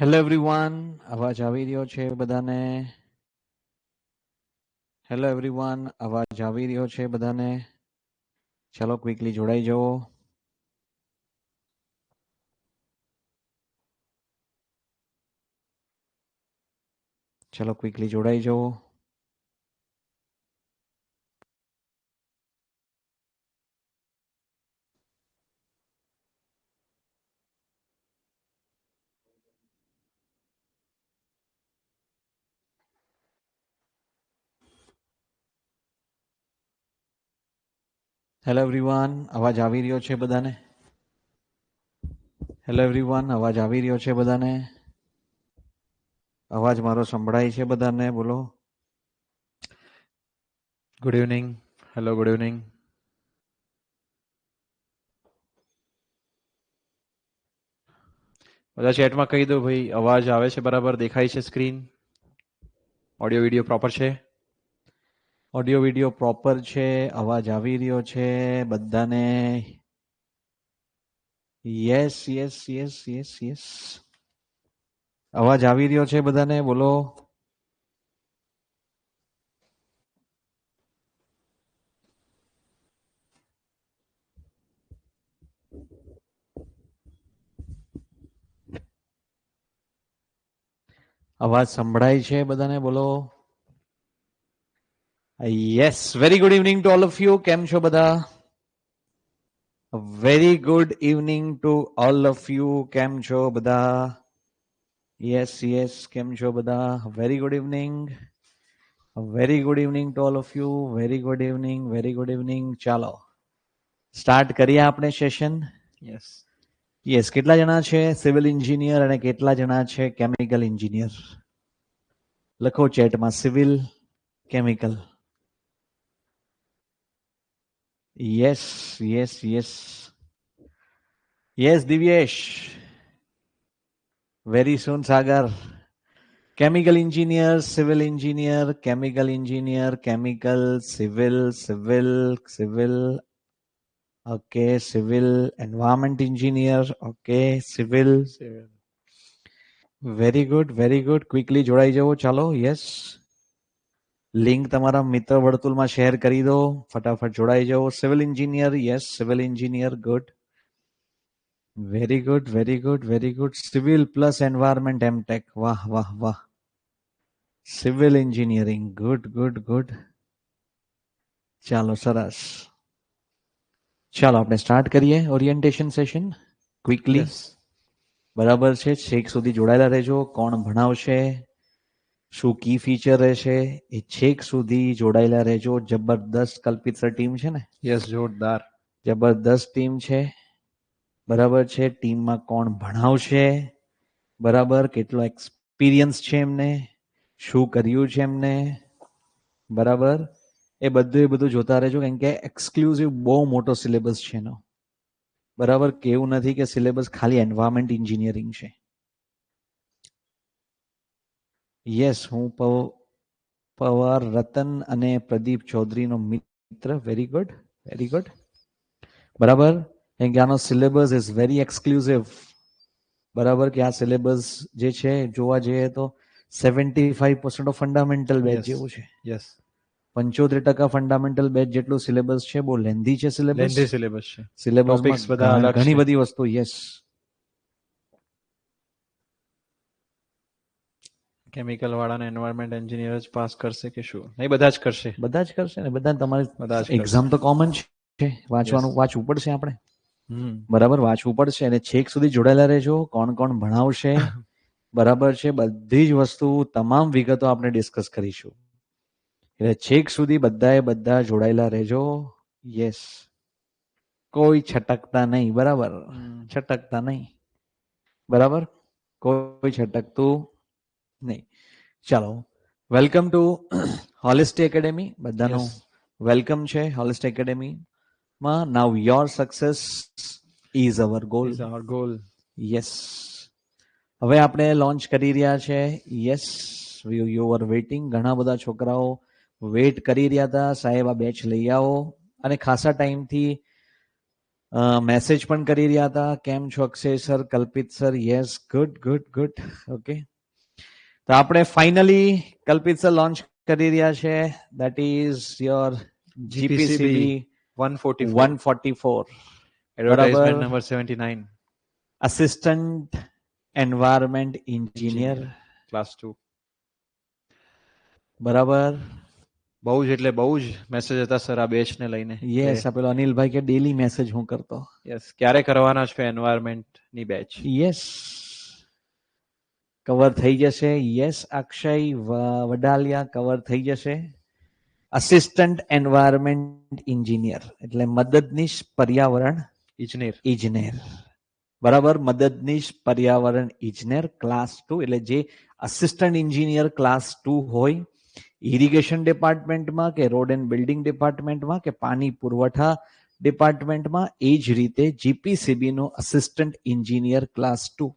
Hello everyone, અવાજ આવી રહ્યો છે બધાને? હેલો એવરીવન, અવાજ આવી રહ્યો છે બધાને? ચલો ક્વિકલી જોડાઈ જાઓ. ચલો ક્વિકલી જોડાઈ જાઓ. હેલો એવરીવન, અવાજ આવી રહ્યો છે બધાને? હેલો એવરીવન, અવાજ આવી રહ્યો છે બધાને? અવાજ મારો સંભળાય છે બધાને? બોલો. Good evening. Hello, good evening. બધા ચેટમાં કહી દો ભાઈ, અવાજ આવે છે બરાબર, દેખાય છે સ્ક્રીન? ઓડિયો વિડિયો પ્રોપર છે? ઓડિયો વિડિયો પ્રોપર છે, અવાજ આવી રહ્યો છે બધાને? Yes yes yes yes yes. અવાજ આવી રહ્યો છે બધાને? બોલો. અવાજ સંભળાય છે બધાને? બોલો. Yes, very good evening to all of you. કેમ છો બધા? Very good evening to all of you. કેમ છો બધા? યસ યસ, કેમ છો બધા? Very good evening. Very good evening to all of you. Very good evening, very good evening. ચાલો સ્ટાર્ટ કરીએ આપણે સેશન. યસ. યસ, કેટલા જણા છે સિવિલ એન્જિનિયર અને કેટલા જણા છે કેમિકલ એન્જિનિયર? લખો ચેટમાં civil, chemical. Yes yes yes yes. Divyesh, very soon. Sagar, chemical engineer, civil engineer, chemical engineer, chemical, civil, civil, civil. Okay, civil environment engineer. Okay, civil. Very good, very good. Quickly જોડાઈ જવો. ચાલો. Yes, link તમારા મિત્ર વર્તુળમાં share કરી દો. ફટાફટ જોડાઈ જાઓ. Civil engineer, yes, civil engineer. Good, very good, very good, very good. Civil plus environment MTech. વાહ વાહ વાહ. Civil engineering. Good good good. ચાલો, સરસ. ચાલો આપણે સ્ટાર્ટ કરીએ ઓરિએન્ટેશન સેશન ક્વિકલી. યસ. બરાબર છે, છેક સુધી જોડાયેલા રહેજો. કોણ ભણાવશે, શું કી ફીચર રહેશે, એ છેક સુધી જોડાયેલા રહેજો. જબરદસ્ત કલ્પિત સર ટીમ છે ને? યસ, જોરદાર. જબરદસ્ત ટીમ છે. બરાબર છે. ટીમમાં કોણ ભણાવશે, બરાબર, કેટલો એક્સપિરિયન્સ છે એમને, શું કર્યું છે એમને, બરાબર, એ બધું જોતા રહેજો. કેમ કે એક્સક્લુઝિવ બહુ મોટો સિલેબસ છે એનો. બરાબર, કેવું નથી કે સિલેબસ ખાલી એન્વાયરમેન્ટ એન્જિનિયરિંગ છે. યસ, હું પવાર, રતન અને પ્રદીપ ચૌધરીનો મિત્ર. Very good, very good. બરાબર, કેમ કે આનો સિલેબસ ઇઝ વેરી એક્સક્લુઝિવ. બરાબર, કે આ સિલેબસ જે છે જોવા જઈએ તો 75% ઓફ ફંડામેન્ટલ બેચ જેવું છે. યસ. 75% ફંડામેન્ટલ બેચ જેટલું સિલેબસ છે. બહુ લેન્ધી છે સિલેબસ. લેન્ધી સિલેબસ છે. સિલેબસમાં ટોપિક્સ બધા અલગ ઘણી છે. બધી વસ્તુ. યસ, કેમિકલ વાળાને એન્વાયરમેન્ટ એન્જિનિયર જ પાસ કરશે કે શું? નહીં, બધા જ કરશે. બધા જ કરશે ને. બધા બધા જ તમારી કરશે. એક્ઝામ તો કોમન છે. યસ. વાંચવું પડશે આપણે. બરાબર, વાંચવું પડશે. અને છેક સુધી જોડાયેલા રહેજો. કોણ કોણ ભણાવશે, બરાબર છે, બધી જ વસ્તુ, તમામ વિગતો આપણે ડિસ્કસ કરીશું. એટલે છેક સુધી બધા જોડાયેલા રહેજો. યસ, કોઈ છટકતા નહીં. બરાબર, છટકતા નહીં. બરાબર, કોઈ છટકતું નહીં. ચાલો, વેલકમ ટુ હોલિસ્ટિક એકેડેમી. બધાનું વેલકમ છે હોલિસ્ટિક એકેડેમીમાં. Now your success is our goal. Is our goal. Yes, હવે આપણે લોન્ચ કરી રહ્યા છે. Yes, you are waiting. ઘણા બધા છોકરાઓ વેઇટ કરી રહ્યા હતા, સાહેબ આ બેચ લઈ આવો. અને ખાસા ટાઈમથી મેસેજ પણ કરી રહ્યા હતા, કેમ છો Akshay sir, Kalpit sir? Yes, good good good. Okay, તો આપણે ફાઇનલી કલ્પિત સર લોન્ચ કરી રહ્યા છે, that is your GPCB 144 144. Advertisement બરાબર, number 79 assistant environment engineer. Class 2. બરાબર. બહુ જ એટલે બહુ જ મેસેજ હતા સર આ બેચ ને લઈને. યસ, આ પેલો અનિલભાઈ કે ડેલી મેસેજ હું કરતો. યસ, ક્યારે કરવાના છે એન્વાયરમેન્ટ ની બેચ? યસ, કવર થઈ જશે. યસ, અક્ષય વડાલિયા કવર થઈ જશે. અસિસ્ટન્ટ એન્વાયરમેન્ટ ઇન્જિનિયર એટલે મદદનીશ પર્યાવરણ ઇજનેર. ઇજનેર. બરાબર, મદદનીશ પર્યાવરણ ઇજનેર ક્લાસ 2 એટલે જે અસિસ્ટન્ટ એન્જિનિયર ક્લાસ 2 હોય ઇરિગેશન ડિપાર્ટમેન્ટમાં કે રોડ એન્ડ બિલ્ડિંગ ડિપાર્ટમેન્ટમાં કે પાણી પુરવઠા ડિપાર્ટમેન્ટમાં, એ જ રીતે જીપીસીબી નો અસિસ્ટન્ટ એન્જિનિયર ક્લાસ 2.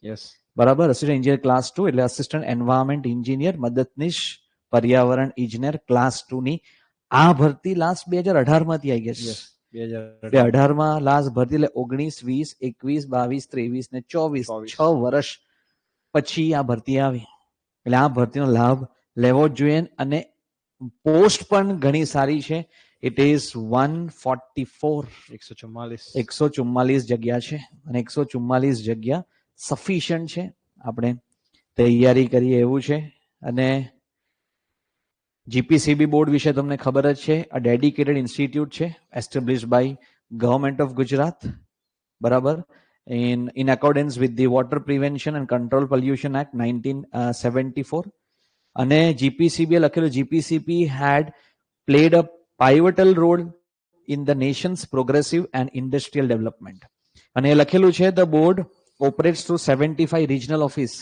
યસ, બરાબર, અસિસ્ટન્ટ એન્જિનિયર ક્લાસ 2 એટલે અસિસ્ટન્ટ એન્વાયરમેન્ટ ઇન્જિનિયર મદદનીશ પર્યાવરણ ઇજનેર ક્લાસ 2 ની આ ભરતી લાસ્ટ 2018 માંથી આવી ગઈ. યસ, 2018 2018 માં લાસ્ટ ભરતી, એટલે 19, 20, 21, 22, 23 ને 24 6 વર્ષ પછી આ ભરતી આવી. એટલે આ ભરતીનો લાભ લેવો જ જોઈએ. અને પોસ્ટ પણ ઘણી સારી છે. ઇટ ઇઝ 144, 144 જગ્યા છે અને 144 જગ્યા સફિશિયન્ટ છે. આપણે તૈયારી કરીએ એવું છે. અને જીપીસીબી બોર્ડ વિશે તમને ખબર જ છે, આ ડેડિકેટેડ ઇન્સ્ટિટ્યૂટ છે, established by government of Gujarat. બરાબર, in accordance with the Water Prevention and Control Pollution Act 1974. અને જીપીસીબી લખેલું, GPCB had played a pivotal role in the nation's progressive and industrial development. અને એ લખેલું છે, the board operates through 75 regional office,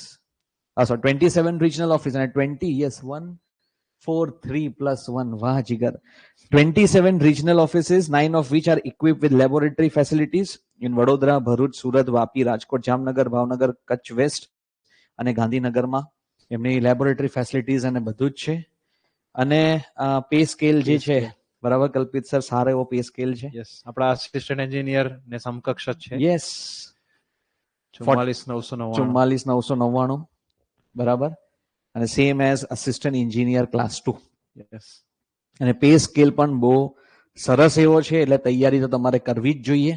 27 regional office અને 20, yes, 143+1, વાહ જીગર, 27 regional offices, 9 of which are equipped with laboratory facilities in Vadodara, Bharuch, Surat, Vapi, Rajkot, Jamnagar, Bhavnagar, Kutch west અને ગાંધીનગરમાં એમની laboratory facilities અને બધું જ છે. અને પે સ્કેલ જે છે, બરાબર કલ્પિત સર, સારો એવો પે સ્કેલ છે. યસ, આપણા અસિસ્ટન્ટ એન્જિનિયર ને સમકક્ષ જ છે. યસ, 44,999. 44,999. બરાબર, અને same as assistant engineer class 2. Yes, અને પે સ્કેલ પણ બહુ સરસ એવો છે. એટલે તૈયારી તો તમારે કરવી જ જોઈએ.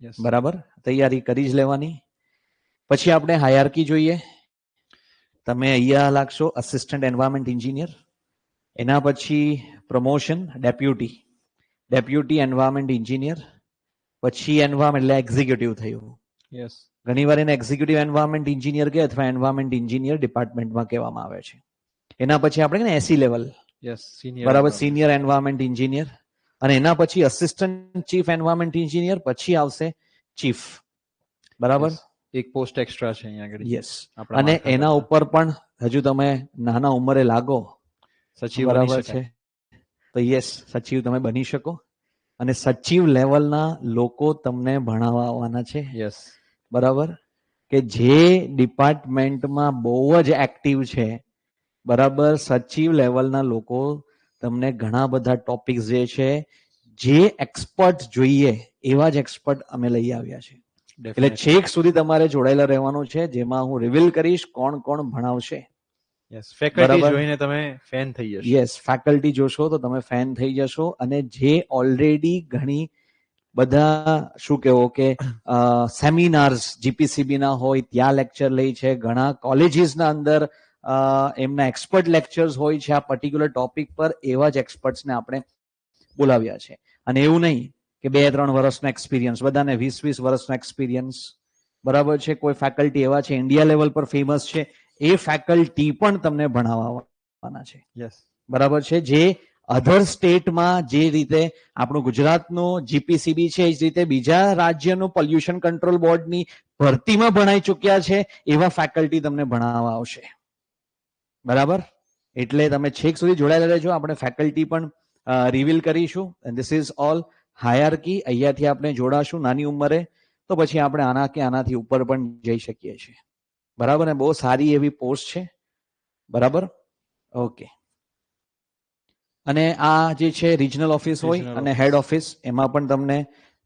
યસ, બરાબર, તૈયારી કરી જ લેવાની. પછી આપણે હાયરાર્કી જોઈએ. તમે અહીંયા લાગશો અસિસ્ટન્ટ એન્વાયરમેન્ટ ઇન્જિનિયર, એના પછી પ્રમોશન ડેપ્યુટી એન્વાયરમેન્ટ ઇન્જિનિયર, પછી એન્વાયરમેન્ટ એટલે એક્ઝિક્યુટિવ થયું. યસ, ઘણી વાર એને એક્ઝિક્યુટિવ એન્વાયરમેન્ટ ઇન્જિનિયર કે અથવા એન્વાયરમેન્ટ ઇન્જિનિયર ડિપાર્ટમેન્ટમાં કહેવામાં આવે છે. એના પછી આપણે એસી લેવલ, યસ, બરાબર, સિનિયર એન્વાયરમેન્ટ ઇન્જિનિયર. અને એના પછી અસિસ્ટન્ટ ચીફ એન્વાયરમેન્ટ ઇન્જિનિયર, પછી આવશે ચીફ. બરાબર, એક પોસ્ટ એક્સ્ટ્રા છે અહીંયા આગળ. યસ, અને એના ઉપર પણ હજુ તમે નાના ઉંમરે લાગો, સચિવ બરાબર છે, તો યસ, સચિવ તમે બની શકો. અને સચિવ લેવલના લોકો તમને ભણાવવા આવવાના છે. યસ, બરાબર, કે જે ડિપાર્ટમેન્ટમાં બહુ જ એક્ટિવ છે. બરાબર, સચિવ લેવલના લોકો તમને ઘણા બધા ટોપિક્સ જે છે, જે એક્સપર્ટ જોઈએ એવા જ એક્સપર્ટ અમે લઈ આવ્યા છે. એટલે છેક સુધી તમારે જોડાયેલા રહેવાનું છે, જેમાં હું રિવીલ કરીશ કોણ કોણ ભણાવશે. યસ, ફેકલ્ટી જોઈને તમે ફેન થઈ જશો. યસ, ફેકલ્ટી જોશો તો તમે ફેન થઈ જશો. અને જે ઓલરેડી ઘણી બધા શું કહેવો કે સેમિનાર્સ જીપીસીબી ના હોય ત્યાં લેક્ચર લે છે, ઘણા કોલેજીસના અંદર એમના એક્સપર્ટ લેક્ચર્સ હોય છે આ પર્ટિક્યુલર ટોપિક પર, એવા જ એક્સપર્ટ્સને આપણે બોલાવ્યા છે. અને એવું નહીં કે 2-3 વર્ષનો એક્સપિરિયન્સ, બધાને 20-20 વર્ષનો એક્સપિરિયન્સ. બરાબર છે, કોઈ ફેકલ્ટી એવા છે ઇન્ડિયા લેવલ પર ફેમસ છે, એ ફેકલ્ટી પણ તમને ભણાવવાના છે. યસ, બરાબર છે, જે અધર સ્ટેટમાં જે રીતે આપણું ગુજરાતનું જીપીસીબી છે, એ જ રીતે બીજા રાજ્યનું પોલ્યુશન કંટ્રોલ બોર્ડની ભરતીમાં ભણાઈ ચૂક્યા છે એવા ફેકલ્ટી તમને ભણાવવા આવશે. બરાબર, એટલે તમે છેક સુધી જોડાયેલા રહેજો. આપણે ફેકલ્ટી પણ રિવીલ કરીશું. This is all hierarchy. અહીંયાથી આપણે જોડાશું નાની ઉંમરે, તો પછી આપણે આના કે આનાથી ઉપર પણ જઈ શકીએ છીએ. બરાબર, ને બહુ સારી એવી પોસ્ટ છે. બરાબર, ઓકે. અને આ જે છે રિજનલ ઓફિસ હોય અને હેડ ઓફિસ, એમાં પણ તમને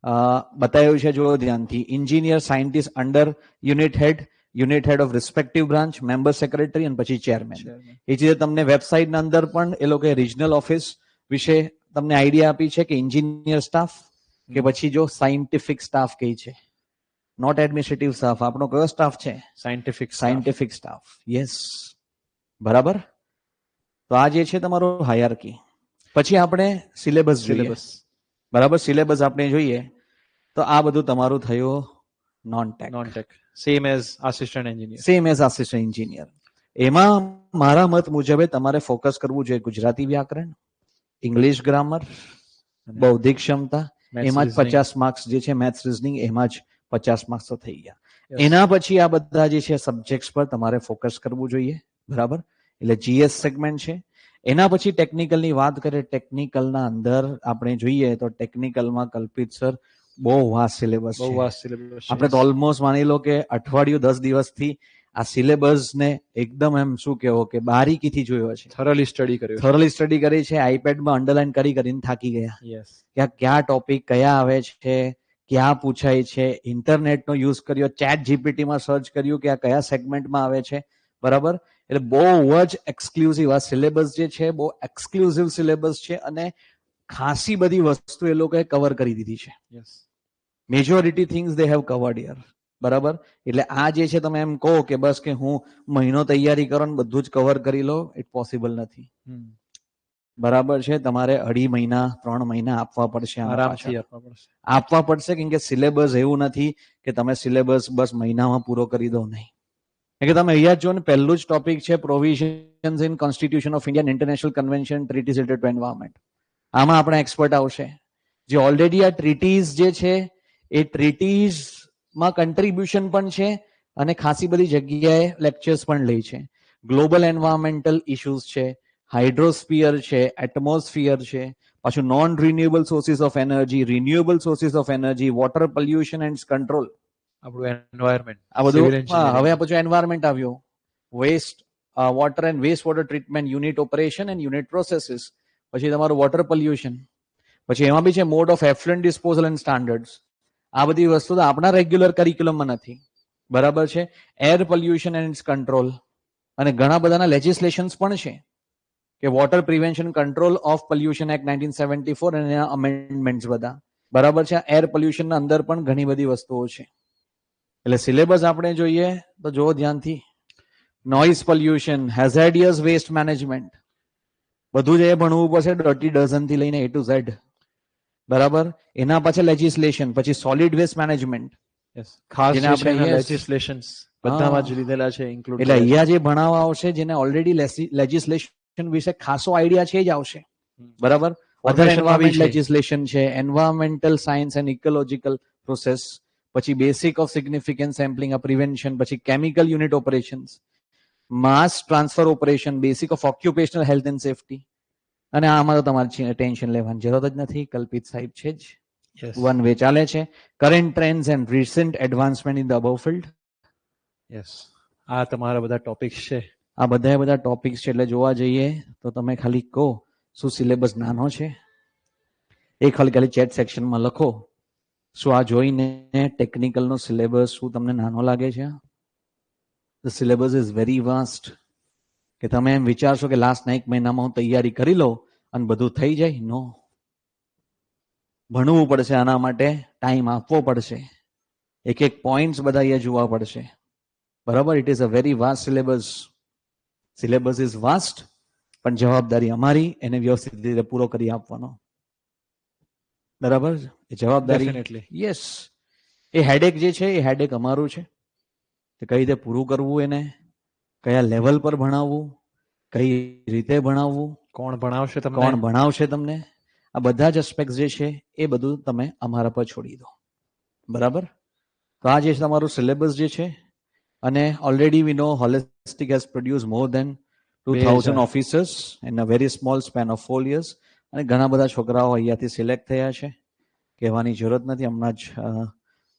બતાવ્યું છે, જો ધ્યાનથી. Engineer scientist under unit head of respective branch, member secretary અને પછી ચેરમેન. એ જ રીતે તમને વેબસાઇટના અંદર પણ એ લોકો રિજનલ ઓફિસ વિશે તમને આઈડિયા આપી છે કે એન્જિનિયર સ્ટાફ કે પછી જો સાયન્ટિફિક સ્ટાફ કઈ છે, નોટ એડમિનિસ્ટ્રેટિવ સ્ટાફ. આપણો કયો સ્ટાફ છે? Scientific staff. યસ, બરાબર. તો આ જે છે તમારો હાયરાર્કી. પછી આપણે સિલેબસ જોઈએ. બરાબર, સિલેબસ આપણે જોઈએ તો આ બધું તમારું થયું non tech, same as assistant engineer. એમાં મારા મત મુજબ તમારે ફોકસ કરવું જોઈએ ગુજરાતી વ્યાકરણ, ઇંગ્લિશ ગ્રામર, બૌદ્ધિક ક્ષમતા. એમાં જ 50 માર્ક્સ જે છે, મેથ્સ રીઝનિંગ, એમાં જ 50 માર્ક્સ તો થઈ ગયા. એના પછી આ બધા જે છે સબ્જેક્ટ્સ પર તમારે ફોકસ કરવું જોઈએ. બરાબર, એટલે જીએસ સેગમેન્ટ છે. એના પછી ટેકનિકલની વાત કરીએ. ટેકનિકલના અંદર આપણે જોઈએ તો ટેકનિકલમાં કલ્પિત સર બહુ વાસ્ટ સિલેબસ છે. આપણે તો ઓલમોસ્ટ માની લો કે અઠવાડિયું 10 દિવસથી આ સિલેબસને એકદમ એમ શું કહેવો કે બારીકીથી જોયો છે, થોરલી સ્ટડી કરી છે. આઈપેડમાં અંડરલાઈન કરીને થાકી ગયા કે કયા ટોપિક કયા આવે છે, ક્યાં પૂછાય છે. ઇન્ટરનેટનો યુઝ કર્યો, ચેટ જીપીટીમાં સર્ચ કર્યું કે આ કયા સેગમેન્ટમાં આવે છે. બરાબર, એટલે બહુ જ એક્સક્લુઝિવ આ સિલેબસ જે છે, બહુ એક્સક્લુઝિવ સિલેબસ છે અને ખાસી બધી વસ્તુ એ લોકોએ કવર કરી દીધી છે. Majority things they have covered here. બરાબર, એટલે આ જે છે તમે એમ કહો કે બસ કે હું મહિનો તૈયારી કરો ને બધું જ કવર કરી લો, ઇટ પોસિબલ નથી. બરાબર છે, તમારે 2.5 મહિના 3 મહિના આપવા પડશે, આપવા પડશે. કેમ કે સિલેબસ એવું નથી કે તમે સિલેબસ બસ મહિનામાં પૂરો કરી દો, નહીં. કે તમે અહીંયા જો ને, પહેલું જ ટોપિક છે provisions in constitution of India, international convention treaties related to environment. આમાં આપણે એક્સપર્ટ આવશે, જે ઓલરેડી આ ટ્રીટીઝ જે છે એ ટ્રીટીઝમાં કન્ટ્રીબ્યુશન પણ છે અને ખાસી બધી જગ્યાએ લેક્ચર્સ પણ લે છે. ગ્લોબલ એન્વાયરમેન્ટલ ઇશ્યુઝ છે, હાઇડ્રોસ્ફિયર છે, એટમોસ્ફિયર છે, પાછું non renewable sources of energy, renewable sources of energy, water pollution and control. આપણું એન્વાયરમેન્ટ, આ બધું. હવે પછી એન્વાયરમેન્ટ આવ્યો, waste water and waste water treatment unit operation and unit processes. પછી તમારું વોટર પોલ્યુશન. પછી એમાં બી છે mode of effluent disposal and standards. આ બધી વસ્તુ તો આપણા રેગ્યુલર કરિક્યુલમમાં નથી. બરાબર છે, એર પોલ્યુશન એન્ડ કંટ્રોલ. અને ઘણા બધાના લેજિસ્લેશન્સ પણ છે કે water prevention control of pollution act 1974 અને એના અમેન્ડમેન્ટ્સ બધા. બરાબર છે, એર પોલ્યુશનના અંદર પણ ઘણી બધી વસ્તુઓ છે. એટલે સિલેબસ આપણે જોઈએ તો જો ધ્યાનથી. નોઇઝ પોલ્યુશન, હેઝાર્ડિયસ વેસ્ટ મેનેજમેન્ટ, બધું જ એ ભણવું પડશે, ડર્ટી ડઝન થી લઈને A to Z. બરાબર, એના પછી લેજિસ્લેશન, પછી સોલિડ વેસ્ટ મેનેજમેન્ટ. ખાસ આપણે લેજિસ્લેશન્સ બધામાં જ લીધેલા છે, ઇન્ક્લુડ. એટલે અહીંયા જે ભણાવવા આવશે જેને ઓલરેડી લેજિસ્લેશન વિશે ખાસો આઈડિયા છે જ આવશે. બરાબર, અધર એન્વાયરમેન્ટ લેજિસ્લેશન છે, environmental science and ecological process, પછી basic of significant sampling prevention, પછી chemical unit operations, mass transfer operation, basic of occupational health and safety. અને આમાં તો તમારે ટેન્શન લેવાની જરૂર જ નથી, કલ્પિત સાહેબ છે જ. વન વે ચાલે છે. Current trends and recent advancement in the above field. આ તમારા બધા ટોપિક્સ છે. આ બધા ટોપિક્સ છે. એટલે જોવા જઈએ તો તમે ખાલી કહો શું સિલેબસ નાનો છે, એ ખાલી ચેટ સેક્શનમાં લખો. શું આ જોઈને ટેકનિકલનો સિલેબસ શું તમને નાનો લાગે છે? The syllabus is very vast. કે તમે એમ વિચારશો કે લાસ્ટના 1 મહિનામાં હું તૈયારી કરી લઉં અને બધું થઈ જાય? નો, ભણવું પડશે. આના માટે ટાઈમ આપવો પડશે. એક એક પોઈન્ટ્સ બધા અહીંયા જોવા પડશે. બરાબર, it is a very vast syllabus. Syllabus is vast, પણ જવાબદારી અમારી એને વ્યવસ્થિત રીતે પૂરો કરી આપવાનો. બરાબર, એ જવાબદારી. યસ, એ હેડેક જે છે એ હેડેક અમારું છે. કઈ રીતે પૂરું કરવું, એને કયા લેવલ પર ભણાવવું, કઈ રીતે ભણાવવું, કોણ ભણાવશે તમને, આ બધા જ એસ્પેક્ટ જે છે એ બધું તમે અમારા પર છોડી દો. બરાબર, તો આ જે તમારું સિલેબસ જે છે, અને already we know holistic has produce more than 2000 officers in a very small span of 4 years. અને ઘણા બધા છોકરાઓ અહીંયાથી સિલેક્ટ થયા છે, કહેવાની જરૂરત નથી. હમણાં જ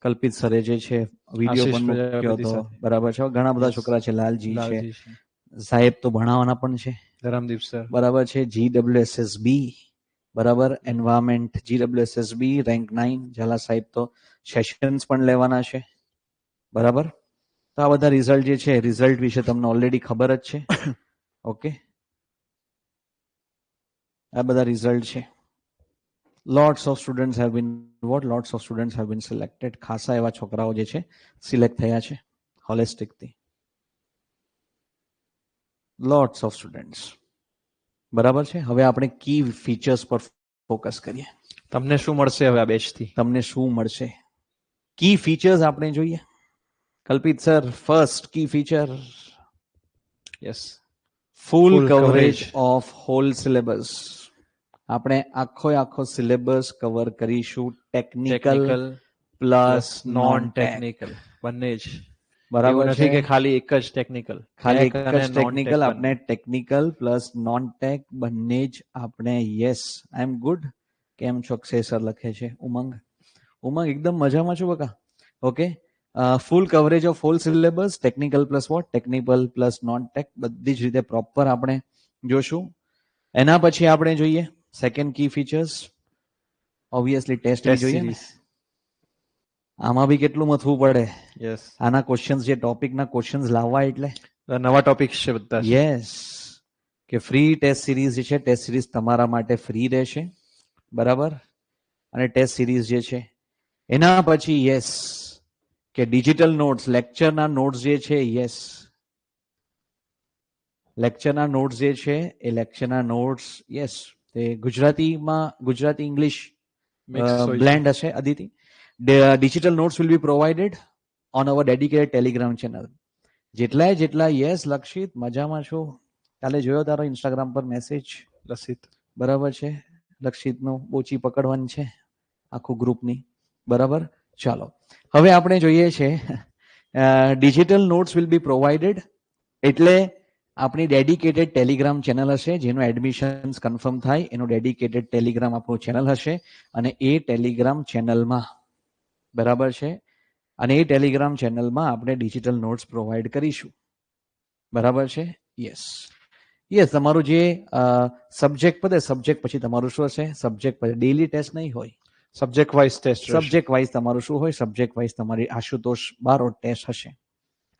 કલ્પિત સરે જે છે વિડીયો પણ મૂક્યો હતો. બરાબર છે, ઘણા બધા છોકરા છે, લાલજી છે, સાહેબ તો ભણાવવાના પણ છે, ધરમદીપ સર. બરાબર છે, GWSSB બરાબર. એન્વાયરમેન્ટ GWSSB રેન્ક 9 ઝાલા સાહેબ તો સેશન્સ પણ લેવાના છે. બરાબર. તો આ બધા રિઝલ્ટ જે છે રિઝલ્ટ વિશે તમને ઓલરેડી ખબર જ છે. ઓકે, આ બધા રિઝલ્ટ છે. Lots of students have been lots of students have been selected. ખાસા એવા છોકરાઓ જે છે સિલેક્ટ થયા છે હોલિસ્ટિકથી. Lots of students. બરાબર છે. હવે આપણે કી ફીચર્સ પર ફોકસ કરીએ. તમને શું મળશે હવે આ બેચ થી? તમને શું મળશે? કી ફીચર્સ આપણે જોઈએ. Kalpit sir, first key feature, yes, full Full coverage coverage. Of whole syllabus. આપણે આખો સિલેબસ કવર કરીશું, technical technical plus plus non non technical. Technical બંને જ. બરાબર એવું છે. નથી કે ખાલી એક જ ટેકનિકલ. ખાલી ટેક એક અને જ નોન ટેકનિકલ, ટેક આપણે બંને. ટેકનિકલ પ્લસ નોન ટેક બંને જ આપણે. Yes, I am good. કેમ છો અક્ષય સર લખે છે. ઉમંગ, ઉમંગ એકદમ મજામાં છું બકા. Okay, full coverage of whole syllabus, technical plus what, technical plus non tech, બધી જ રીતે પ્રોપર આપણે જોશું. એના પછી આપણે જોઈએ સેકન્ડ કી ફીચર્સ, ઓબ્વિયસલી ટેસ્ટ ટેસ્ટ જોઈએ ને. સિરીઝ. આમાં બી કેટલું મથવું પડે. યસ, આના ક્વેશ્ચન્સ, જે ટોપિકના ક્વેશ્ચન્સ લાવવા એટલે નવા ટોપિક છે બધા. યસ, કે ફ્રી ટેસ્ટ સિરીઝ જે છે, ટેસ્ટ સિરીઝ તમારા માટે ફ્રી રહેશે. બરાબર. અને ટેસ્ટ સિરીઝ જે છે એના પછી યસ, કે ડિજિટલ નોટ્સ, લેક્ચરના નોટ્સ જે છે, યસ, લેક્ચરના નોટ્સ જે છે એ લેક્ચરના નોટ્સ યસ, તે ગુજરાતીમાં, ગુજરાતી ઇંગ્લિશ મિક્સ હોય છે. બ્લેન્ડ હશે. Aditi, digital notes will be provided on our dedicated Telegram channel. જેટલા યસ, લક્ષિત મજામાં છો. કાલે જોયો તારો ઇન્સ્ટાગ્રામ પર મેસેજ. લસિત. બરાબર છે. લક્ષિતનું બોચી પકડવાની છે આખું ગ્રુપની. બરાબર. ચાલો, હવે આપણે જોઈએ છે digital notes will be provided, એટલે આપણી ડેડિકેટેડ ટેલિગ્રામ ચેનલ હશે, જેનું એડમિશન્સ કન્ફર્મ થાય એનું ડેડિકેટેડ ટેલિગ્રામ આપણું ચેનલ હશે. અને એ ટેલિગ્રામ ચેનલમાં, બરાબર છે, અને એ ટેલિગ્રામ ચેનલમાં આપણે ડિજિટલ નોટ્સ પ્રોવાઈડ કરીશું. બરાબર છે. યસ, યસ, તમારું જે સબ્જેક્ટ પતે, સબ્જેક્ટ પછી તમારું શું હશે, સબ્જેક્ટ પછી ડેલી ટેસ્ટ નહીં હોય, સબ્જેક્ટ વાઇઝ ટેસ્ટ રહેશે. સબ્જેક્ટ વાઇઝ તમારું શું હોય, સબ્જેક્ટ વાઇઝ તમારી આશુતોષ બારોટ ટેસ્ટ હશે.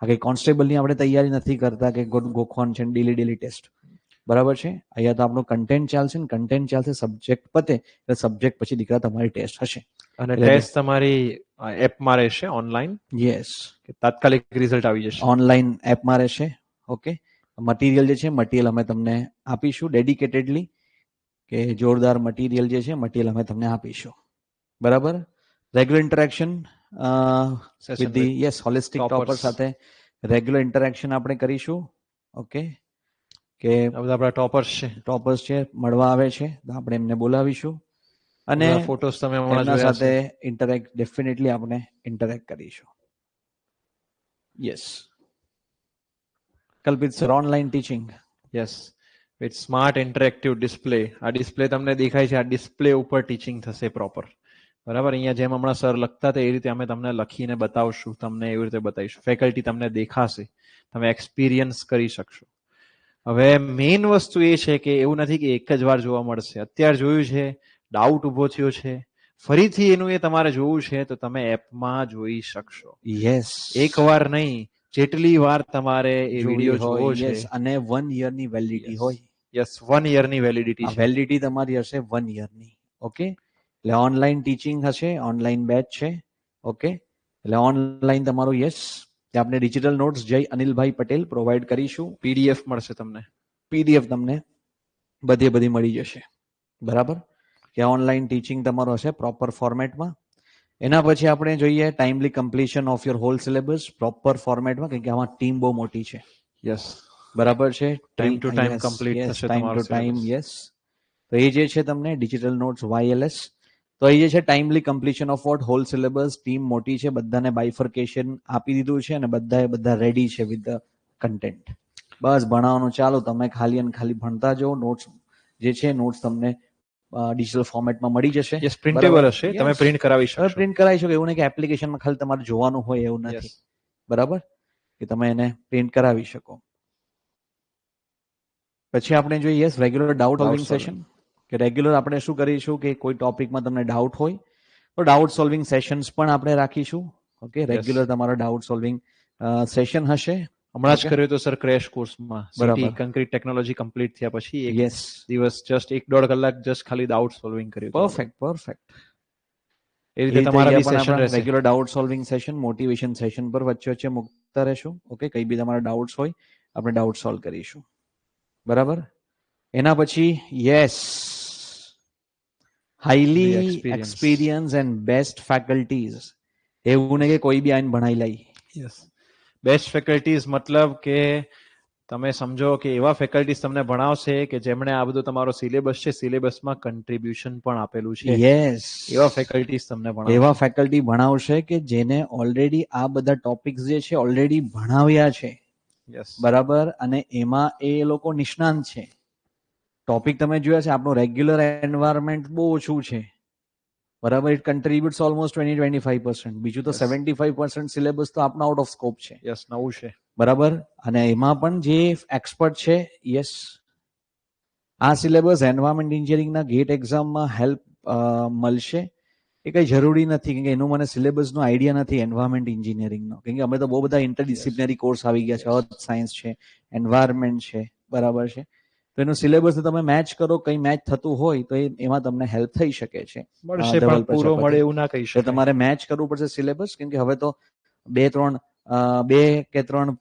આ કઈ કોન્સ્ટેબલની આપણે તૈયારી નથી કરતા કે ગોખવાનું છે ડેલી ટેસ્ટ. બરાબર છે. અહીંયા તો આપણું કન્ટેન્ટ ચાલશે ને, કન્ટેન્ટ ચાલશે, સબ્જેક્ટ પતે એટલે સબ્જેક્ટ પછી દીકરા તમારી ટેસ્ટ હશે. અને એટલે ટેસ્ટ તમારી એપમાં રહેશે ઓનલાઈન, યસ, કે તાત્કાલિક રિઝલ્ટ આવી જશે. ઓનલાઈન એપમાં રહેશે. ઓકે, મટીરિયલ જે છે મટીરિયલ અમે તમને આપીશું ડેડિકેટેડલી, કે જોરદાર મટીરિયલ જે છે મટીરિયલ અમે તમને આપીશું. બરાબર. Regular interaction with the yes holistic topper સાથે રેગ્યુલર ઇન્ટરેક્શન આપણે કરીશું. ઓકે, કે આ બધા આપણા ટોપર્સ છે. ટોપર્સ છે, મળવા આવે છે તો આપણે એમને બોલાવીશું અને ફોટોસ તમે હમણાં એમના જોયા સાથે છે. ઇન્ટરેક્ટ, ડેફિનેટલી આપણે ઇન્ટરેક્ટ કરીશું. Yes, Kalpit sir, online teaching. Yes, with smart interactive display. આ ડિસ્પ્લે તમને દેખાય છે, આ ડિસ્પ્લે ઉપર ટીચિંગ થશે પ્રોપર. બરાબર. અહીંયા જેમ હમણાં સર લખતા હતા એ રીતે અમે તમને લખીને બતાવશું, તમને એવી રીતે બતાવીશું. ફેકલ્ટી તમને દેખાશે, તમે એક્સપિરિયન્સ કરી શકશો. હવે મેઇન વસ્તુ એ છે કે એવું નથી કે એક જ વાર જોવા મળશે. અત્યારે જોયું છે, ડાઉટ ઉભો થયો છે, ફરીથી એનું એ તમારે જોવું છે તો તમે એપમાં જોઈ શકશો. યસ, એક વાર નહીં, જેટલી વાર તમારે એ વિડીયો જોવો છે. યસ, અને 1 યરની વેલિડિટી હોય. યસ, 1 યરની વેલિડિટી આ છે. વેલિડિટી તમારી હશે 1 યરની. ઓકે, એટલે ઓનલાઈન ટીચિંગ હશે, ઓનલાઈન બેચ છે. ઓકે, એટલે ઓનલાઈન તમારું યસ, આપણે ડિજિટલ નોટ્સ જય અનિલભાઈ પટેલ પ્રોવાઈડ કરીશું. પીડીએફ મળશે તમને. પીડીએફ તમને બધી મળી જશે. બરાબર, કે ઓનલાઈન ટીચિંગ તમારું હશે પ્રોપર ફોર્મેટમાં. એના પછી આપણે જોઈએ timely completion of your whole syllabus proper ફોર્મેટમાં, કારણ કે આમાં ટીમ બહુ મોટી છે. યસ, બરાબર છે. ટાઈમ ટુ ટાઈમ કમ્પ્લીટ થશે ટાઈમ ટુ તમારું ટાઈમ. સિલેબસ. યસ, તો એ જે છે તમને ડિજિટલ નોટ્સ YLS, તો એ જે છે timely completion of what whole syllabus. Team મોટી છે, બધાને બાયફર્કેશન આપી દીધું છે અને બધા રેડી છે વિથ ધ કન્ટેન્ટ. બસ ભણાવવાનું ચાલુ, તમે ખાલી અને ખાલી ભણતા જાઓ. નોટ્સ જે છે નોટ્સ તમને ડિજિટલ ફોર્મેટમાં મળી જશે. યસ, પ્રિન્ટેબલ હશે, તમે પ્રિન્ટ કરાવી તમે શકશો. પ્રિન્ટ કરાવી શકો. એવું નહીં કે એપ્લિકેશનમાં ખાલી તમારે જોવાનું હોય, એવું નથી. બરાબર, કે તમે એને પ્રિન્ટ કરાવી શકો. પછી આપણે જોઈએ yes regular doubt solving session. કે રેગ્યુલર આપણે શું કરીશું કે કોઈ ટોપિકમાં તમને ડાઉટ હોય તો ડાઉટ સોલ્વિંગ સેશન્સ પણ આપણે રાખીશું. ઓકે, રેગ્યુલર તમારો ડાઉટ સોલ્વિંગ સેશન હશે. હમણાં જ Okay. કર્યું તો સર ક્રેશ કોર્સમાં બરાબર. સીટી કન્ક્રીટ ટેકનોલોજી કમ્પ્લીટ થયા પછી એક યસ, દિવસ જસ્ટ 1-1.5 કલાક જસ્ટ ખાલી ડાઉટ સોલ્વિંગ કર્યું હતું. Perfect perfect. એ રીતે તમારા બી સેશન આપણે રહેશે. Regular doubt solving session, motivation session પર વચ્ચે વચ્ચે મૂકતા રહેશું. ઓકે, કઈ બી તમારા ડાઉટ્સ હોય આપણે ડાઉટ સોલ્વ કરીશું. બરાબર. એના પછી yes, highly experience and best faculties. એવું નહીં કે કોઈ બી આઈને ભણાઈ લઈ. યસ, બેસ્ટ ફેકલ્ટીઝ મતલબ કે તમે સમજો કે એવા ફેકલ્ટીઝ તમને ભણાવશે કે જેમણે આ બધું તમારો સિલેબસ છે, સિલેબસમાં કન્ટ્રીબ્યુશન પણ આપેલું છે. યસ, એવા ફેકલ્ટીઝ તમને ભણાવશે. એવા ફેકલ્ટી ભણાવશે કે જેને ઓલરેડી આ બધા ટોપિક્સ જે છે ઓલરેડી ભણાવ્યા છે. યસ, બરાબર. અને એમાં એ લોકો નિષ્ણાંત છે. ટોપિક તમે જોયા છે, આપણું રેગ્યુલર એન્વાયરમેન્ટ બહુ ઓછું છે. બરાબર. It contributes almost 20-25%. બીજું તો 75% સિલેબસ તો આપનો આઉટ ઓફ સ્કોપ છે. યસ, નવું છે. બરાબર. અને એમાં પણ જે એક્સપર્ટ છે, યસ, આ સિલેબસ એન્વાયરમેન્ટ એન્જિનિયરિંગના ગેટ એક્ઝામમાં હેલ્પ મળશે એ કઈ જરૂરી નથી, કેમ કે એનું મને સિલેબસનો આઈડિયા નથી એન્વાયરમેન્ટ એન્જિનિયરિંગનો. કેમ કે અમે તો બહુ બધા ઇન્ટરડિસિપ્લિનરી કોર્સ આવી ગયા છે, અર્થ સાયન્સ છે, એન્વાયરમેન્ટ છે. બરાબર છે. તો એનું સિલેબસ તમે મેચ કરો, કઈ મેચ થતું હોય તો એમાં તમને હેલ્પ થઈ શકે છે. મળશે પણ પૂરો મળે એવું ના કહી એટલે શકાય. તમારે મેચ કરવું પડશે સિલેબસ, કેમ કે હવે તો 2 કે 3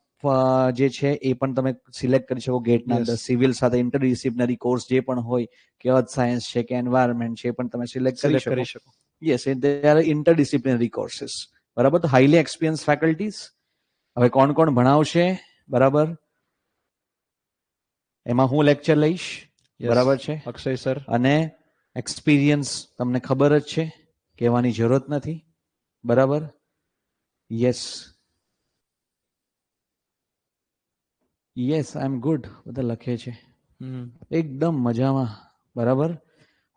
જે છે એ પણ તમે સિલેક્ટ કરી શકો ગેટના અંદર. સિવિલ સાથે ઇન્ટરડિસિપ્લિનરી કોર્સ જે પણ હોય કે અર્થ સાયન્સ છે કે એન્વાયરમેન્ટ છે એ પણ તમે સિલેક્ટ કરી શકો. Yes, they are interdisciplinary courses. બરાબર. તો હાઈલી એક્સપિરિયન્સ ફેકલ્ટીઝ. હવે કોણ કોણ ભણાવશે? બરાબર. એમાં હું લેક્ચર લઈશ. બરાબર છે. અક્ષય સર. અને એક્સપિરિયન્સ તમને ખબર જ છે, કહેવાની જરૂરત નથી. બરાબર. Yes yes, I am good. બધા લખે છે એકદમ મજામાં. બરાબર.